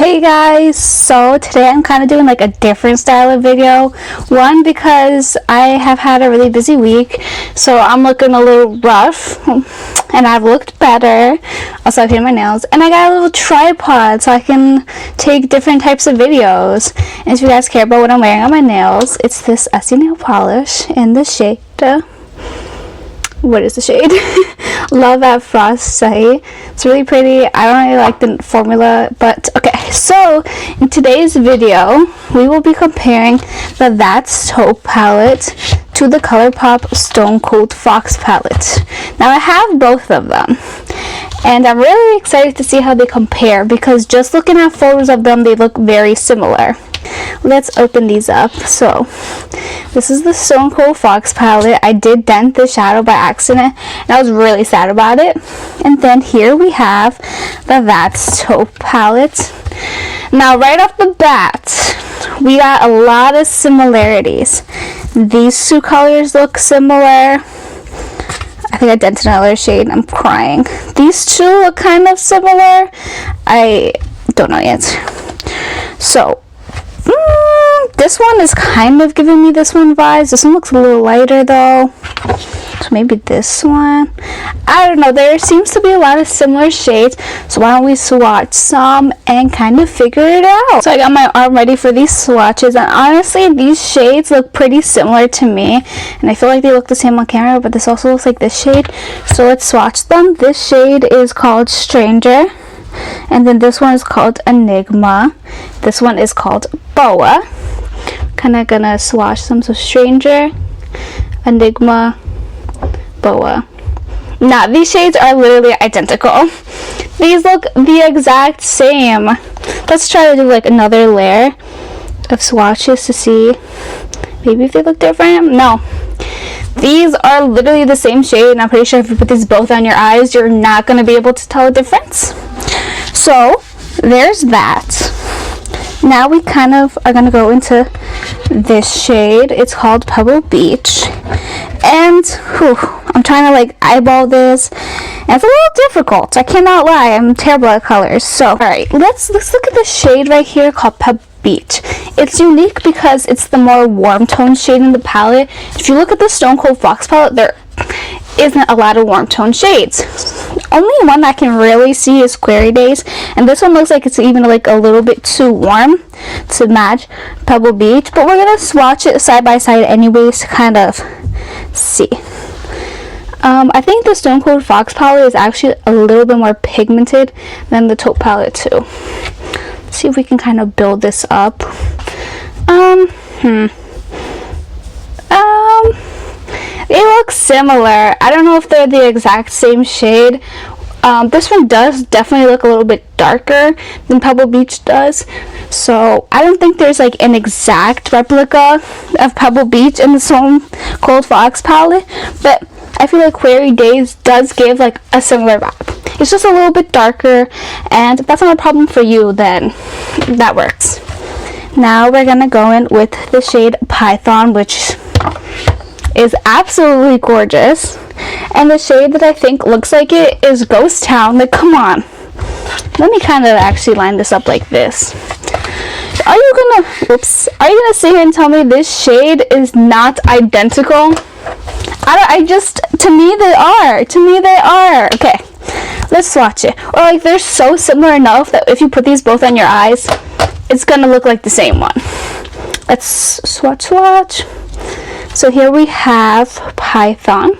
Hey guys, so today I'm kind of doing like a different style of video. One, because I have had a really busy week, so I'm looking a little rough and I've looked better. Also, I've painted my nails and I got a little tripod so I can take different types of videos. And if you guys care about what I'm wearing on my nails, it's this Essie nail polish in the shade what is the shade? Love at Frost Sight. It's really pretty. I don't really like the formula, but okay. So in today's video, we will be comparing the That's Taupe palette to the ColourPop Stone Cold Fox palette. Now I have both of them, and I'm really excited to see how they compare because just looking at photos of them, they look very similar. Let's open these up. So this is the Stone Cold Fox palette. I did dent the shadow by accident and I was really sad about it. And then here we have the That's Taupe palette. Now right off the bat, we got a lot of similarities. These two colors look similar. I think I dented another shade. I'm crying. These two look kind of similar. I don't know yet. So this one is kind of giving me this one vibes. This one looks a little lighter though. So maybe this one. I don't know. There seems to be a lot of similar shades. So why don't we swatch some and kind of figure it out. So I got my arm ready for these swatches. And honestly, these shades look pretty similar to me. And I feel like they look the same on camera. But this also looks like this shade. So let's swatch them. This shade is called Stranger. And then this one is called Enigma. This one is called Boa. Kind of gonna swatch them. So Stranger, Enigma, Boa. Now these shades are literally identical. These look the exact same. Let's try to do like another layer of swatches to see maybe if they look different. No, these are literally the same shade, and I'm pretty sure if you put these both on your eyes, you're not gonna be able to tell a difference. So there's that. Now we kind of are gonna go into this shade. It's called Pebble Beach, and I'm trying to like eyeball this, and it's a little difficult. I cannot lie, I'm terrible at colors. So all right, let's look at the shade right here called Pebble Beach. It's unique because it's the more warm tone shade in the palette. If you look at the Stone Cold Fox palette, there isn't a lot of warm tone shades. Only one I can really see is Query Days, and this one looks like it's even like a little bit too warm to match Pebble Beach, but we're gonna swatch it side by side anyways to kind of see. I think the Stone Cold Fox palette is actually a little bit more pigmented than the Taupe palette too. Let's see if we can kind of build this up. They look similar. I don't know if they're the exact same shade. This one does definitely look a little bit darker than Pebble Beach does. So I don't think there's like an exact replica of Pebble Beach in the Stone Cold Fox palette, but I feel like Query Days does give like a similar vibe. It's just a little bit darker, and if that's not a problem for you, then that works. Now we're gonna go in with the shade Python, which is absolutely gorgeous, and the shade that I think looks like it is Ghost Town. Like, come on, let me kind of actually line this up like this. Are you gonna sit here and tell me this shade is not identical? To me they are. Okay, let's swatch it. Or like they're so similar enough that if you put these both on your eyes, it's gonna look like the same one. Let's swatch. So here we have Python,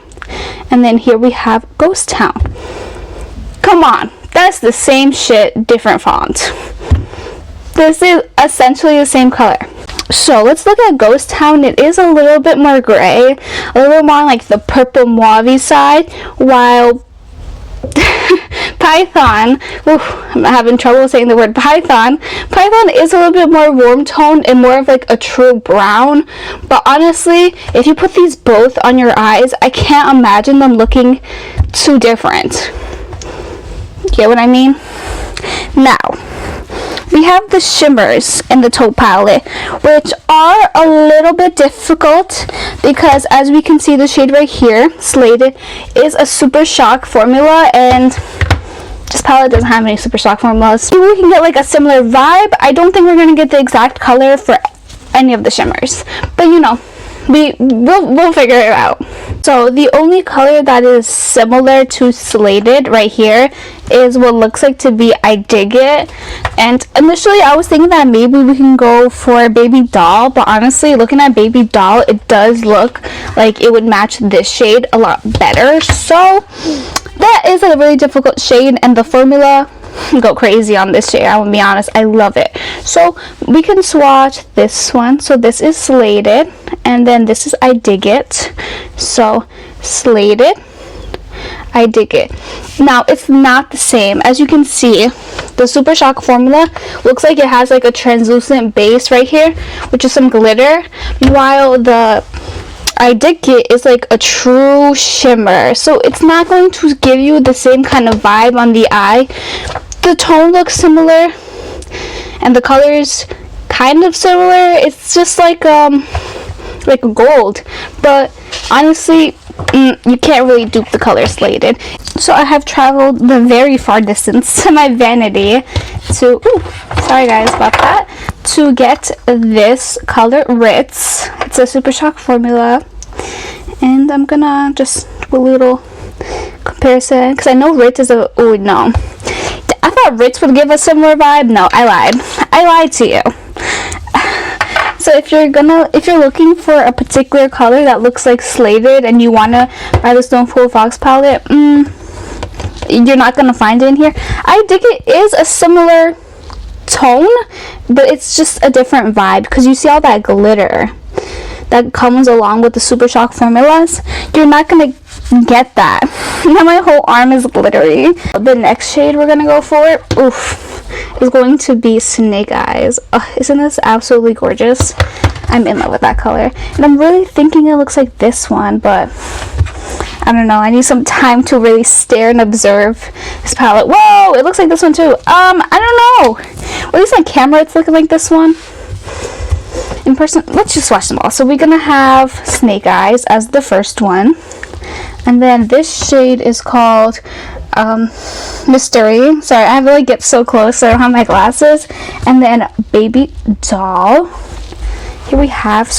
and then here we have Ghost Town. Come on, that's the same shit, different font. This is essentially the same color. So let's look at Ghost Town. It is a little bit more gray, a little bit more like the purple mauve side, while Python, I'm having trouble saying the word Python. Python is a little bit more warm toned and more of like a true brown. But honestly, if you put these both on your eyes, I can't imagine them looking too different. Get what I mean? Now, we have the shimmers in the Taupe palette, which are a little bit difficult because as we can see, the shade right here, Slated, is a super shock formula, and this palette doesn't have any super stock formulas. Maybe we can get like a similar vibe. I don't think we're gonna get the exact color for any of the shimmers, but you know, we'll figure it out. So the only color that is similar to Slated right here is what looks like to be I Dig It. And initially I was thinking that maybe we can go for Baby Doll, but honestly, looking at Baby Doll, it does look like it would match this shade a lot better. So that is a really difficult shade, and the formula, go crazy on this shade. I will be honest, I love it. So we can swatch this one. So this is Slated, and then this is I Dig It. So Slated, I Dig It. Now it's not the same. As you can see, the Super Shock formula looks like it has like a translucent base right here, which is some glitter, while the I Dig It is like a true shimmer, so it's not going to give you the same kind of vibe on the eye. The tone looks similar and the colors kind of similar. It's just like a gold, but honestly, you can't really dupe the color Slated. So I have traveled the very far distance to my vanity to, sorry guys about that, to get this color Ritz. It's a Super Shock formula, and I'm gonna just do a little comparison because I know Ritz is a, oh no, I thought Ritz would give a similar vibe. No, I lied to you. So if you're looking for a particular color that looks like Slated and you wanna buy the Stone Cold Fox palette, you're not gonna find it in here. I Dig It is a similar tone, but it's just a different vibe because you see all that glitter that comes along with the Super Shock formulas. You're not gonna get that. Now my whole arm is glittery. The next shade we're gonna go for, is going to be Snake Eyes. Isn't this absolutely gorgeous? I'm in love with that color, and I'm really thinking it looks like this one, but I don't know. I need some time to really stare and observe this palette. Whoa, it looks like this one too. I don't know. At least on camera it's looking like this one. In person, let's just watch them all. So we're gonna have Snake Eyes as the first one, and then this shade is called Mystery. Sorry, I have to like get so close so I don't have my glasses. And then Baby Doll. Here we have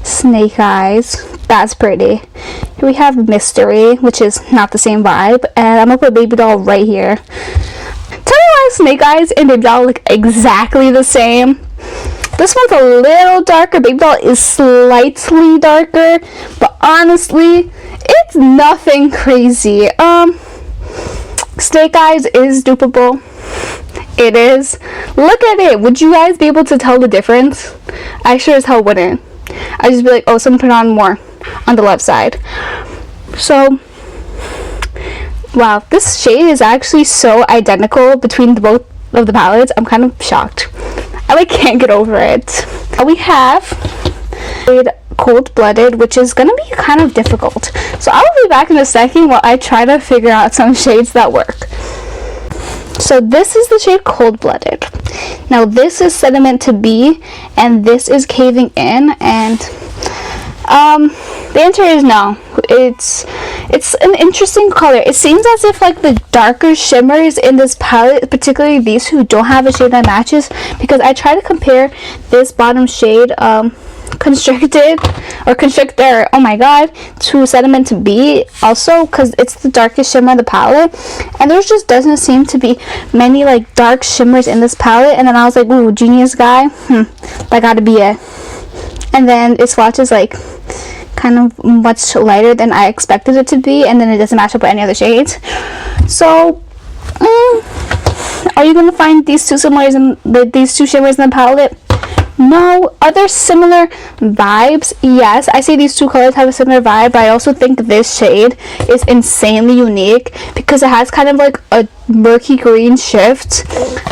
Snake Eyes. That's pretty. Here we have Mystery, which is not the same vibe, and I'm gonna put Baby Doll right here. Tell me why Snake Eyes and Baby Doll look exactly the same. This one's a little darker. Baby Doll is slightly darker, but honestly, it's nothing crazy. Snake Eyes is dupable. It is. Look at it. Would you guys be able to tell the difference? I sure as hell wouldn't. I'd just be like, oh, someone put on more on the left side. So, wow, this shade is actually so identical between both of the palettes. I'm kind of shocked. I like can't get over it. We have Cold Blooded, which is gonna be kind of difficult. So I'll be back in a second while I try to figure out some shades that work. So this is the shade Cold Blooded. Now this is Sediment to Be, and this is Caving In, and the answer is no. It's an interesting color. It seems as if like the darker shimmers in this palette, particularly these two, don't have a shade that matches, because I try to compare this bottom shade Constrictor, oh my god, to Sediment to Be also, because it's the darkest shimmer of the palette, and there just doesn't seem to be many like dark shimmers in this palette. And then I was like, ooh, Genius Guy, that gotta be it. And then it swatches like kind of much lighter than I expected it to be, and then it doesn't match up with any other shades. So are you gonna find these two shimmers in the palette? No. Are there similar vibes? Yes, I say these two colors have a similar vibe, but I also think this shade is insanely unique because it has kind of like a murky green shift.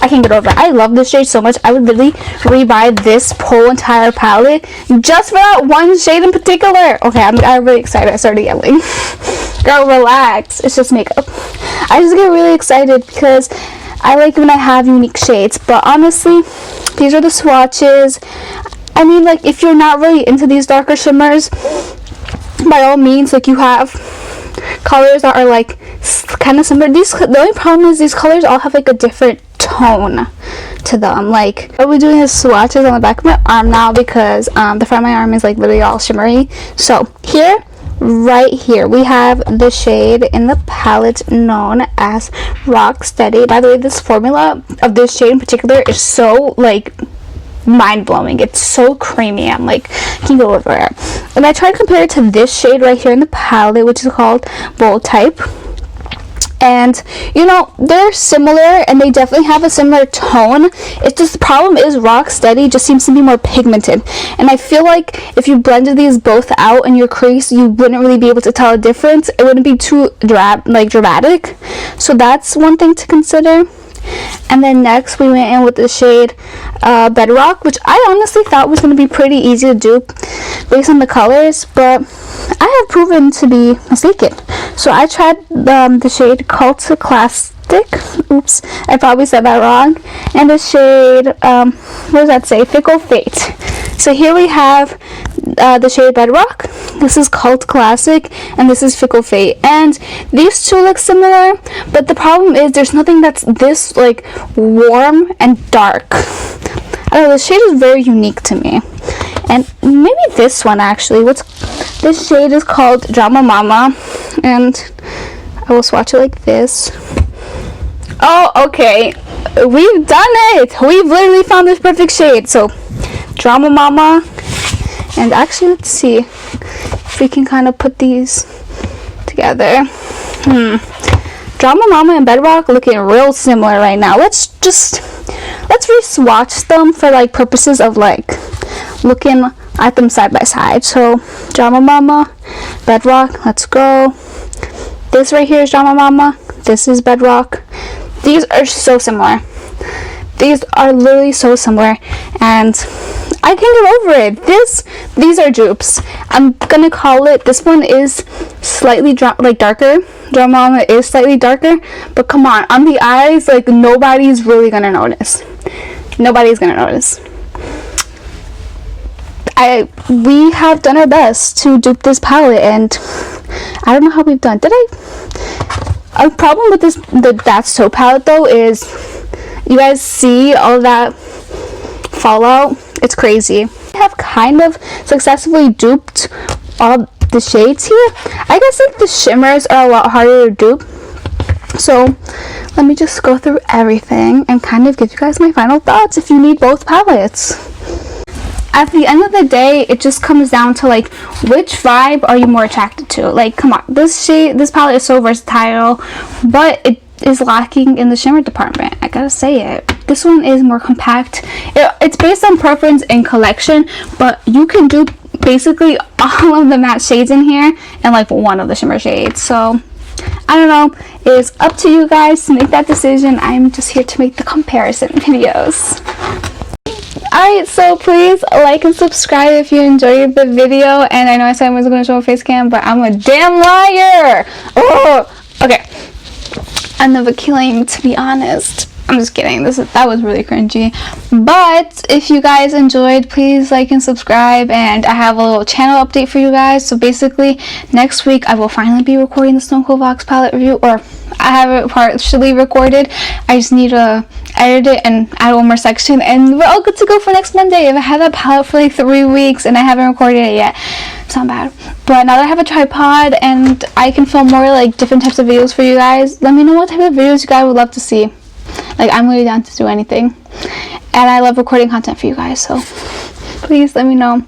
I can't get over it. I love this shade so much. I would literally rebuy this whole entire palette just for that one shade in particular. Okay, I'm really excited. I started yelling. Girl, relax. It's just makeup. I just get really excited because I like when I have unique shades. But honestly, these are the swatches. I mean, like, if you're not really into these darker shimmers, by all means, like, you have colors that are like kind of similar. The only problem is these colors all have like a different tone to them. Like, I'll be doing his swatches on the back of my arm now because the front of my arm is like literally all shimmery. So here, right here, we have the shade in the palette known as Rock Steady. By the way, this formula of this shade in particular is so like mind-blowing. It's so creamy. I'm like, I can go over it. And I tried to compare it to this shade right here in the palette, which is called Bold Type. And you know, they're similar and they definitely have a similar tone. It's just the problem is Rock Steady just seems to be more pigmented, and I feel like if you blended these both out in your crease, you wouldn't really be able to tell a difference. It wouldn't be too dramatic. So that's one thing to consider. And then next we went in with the shade Bedrock, which I honestly thought was going to be pretty easy to dupe based on the colors, but I have proven to be mistaken. So I tried the shade Classic. Oops, I probably said that wrong. And the shade, what does that say? Fickle Fate. So here we have the shade Bedrock. This is Cult Classic, and this is Fickle Fate. And these two look similar, but the problem is there's nothing that's this like warm and dark. I don't know, the shade is very unique to me. And maybe this one actually. This shade is called Drama Mama, and I will swatch it like this. Oh, okay. We've done it. We've literally found this perfect shade. So, Drama Mama. And actually, let's see if we can kind of put these together. Drama Mama and Bedrock looking real similar right now. Let's re-swatch them for like purposes of like looking at them side by side. So Drama Mama, Bedrock, let's go. This right here is Drama Mama. This is Bedrock. These are so similar. These are literally so similar, and I can't get over it. These are dupes. I'm gonna call it. This one is slightly darker. Drama Mama is slightly darker, but come on the eyes, like nobody's really gonna notice. Nobody's gonna notice. We have done our best to dupe this palette, and I don't know how we've done. A problem with the That's Taupe palette though is you guys see all that fallout. It's crazy. I have kind of successfully duped all the shades here. I guess like the shimmers are a lot harder to dupe. So let me just go through everything and kind of give you guys my final thoughts if you need both palettes. At the end of the day, it just comes down to like which vibe are you more attracted to. Like, come on, this palette is so versatile, but it is lacking in the shimmer department. I gotta say it. This one is more compact. It's based on preference and collection, but you can do basically all of the matte shades in here and like one of the shimmer shades. So I don't know, it's up to you guys to make that decision. I'm just here to make the comparison videos. Alright, so please like and subscribe if you enjoyed the video. And I know I said I was going to show a face cam, but I'm a damn liar. Oh, okay. I never claimed, to be honest. I'm just kidding. That was really cringy. But if you guys enjoyed, please like and subscribe. And I have a little channel update for you guys. So basically, next week I will finally be recording the Stone Cold Vox palette review, or I have it partially recorded. I just need to edit it and add one more section, and we're all good to go for next Monday. I've had that palette for like 3 weeks and I haven't recorded it yet. It's not bad. But now that I have a tripod and I can film more like different types of videos for you guys, let me know what type of videos you guys would love to see. Like, I'm really down to do anything, and I love recording content for you guys, so please let me know.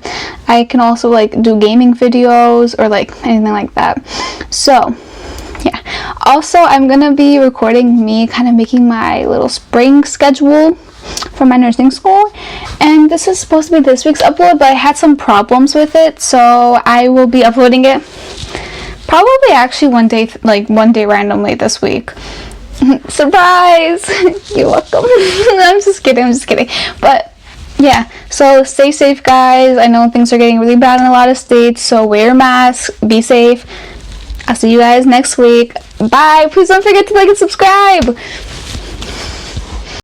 I can also like do gaming videos or like anything like that. So yeah, also I'm gonna be recording me kind of making my little spring schedule for my nursing school, and this is supposed to be this week's upload, but I had some problems with it, so I will be uploading it probably actually one day randomly this week. Surprise! You're welcome. I'm just kidding. But yeah, so stay safe, guys. I know things are getting really bad in a lot of states, so wear a mask, be safe. I'll see you guys next week. Bye. Please don't forget to like and subscribe.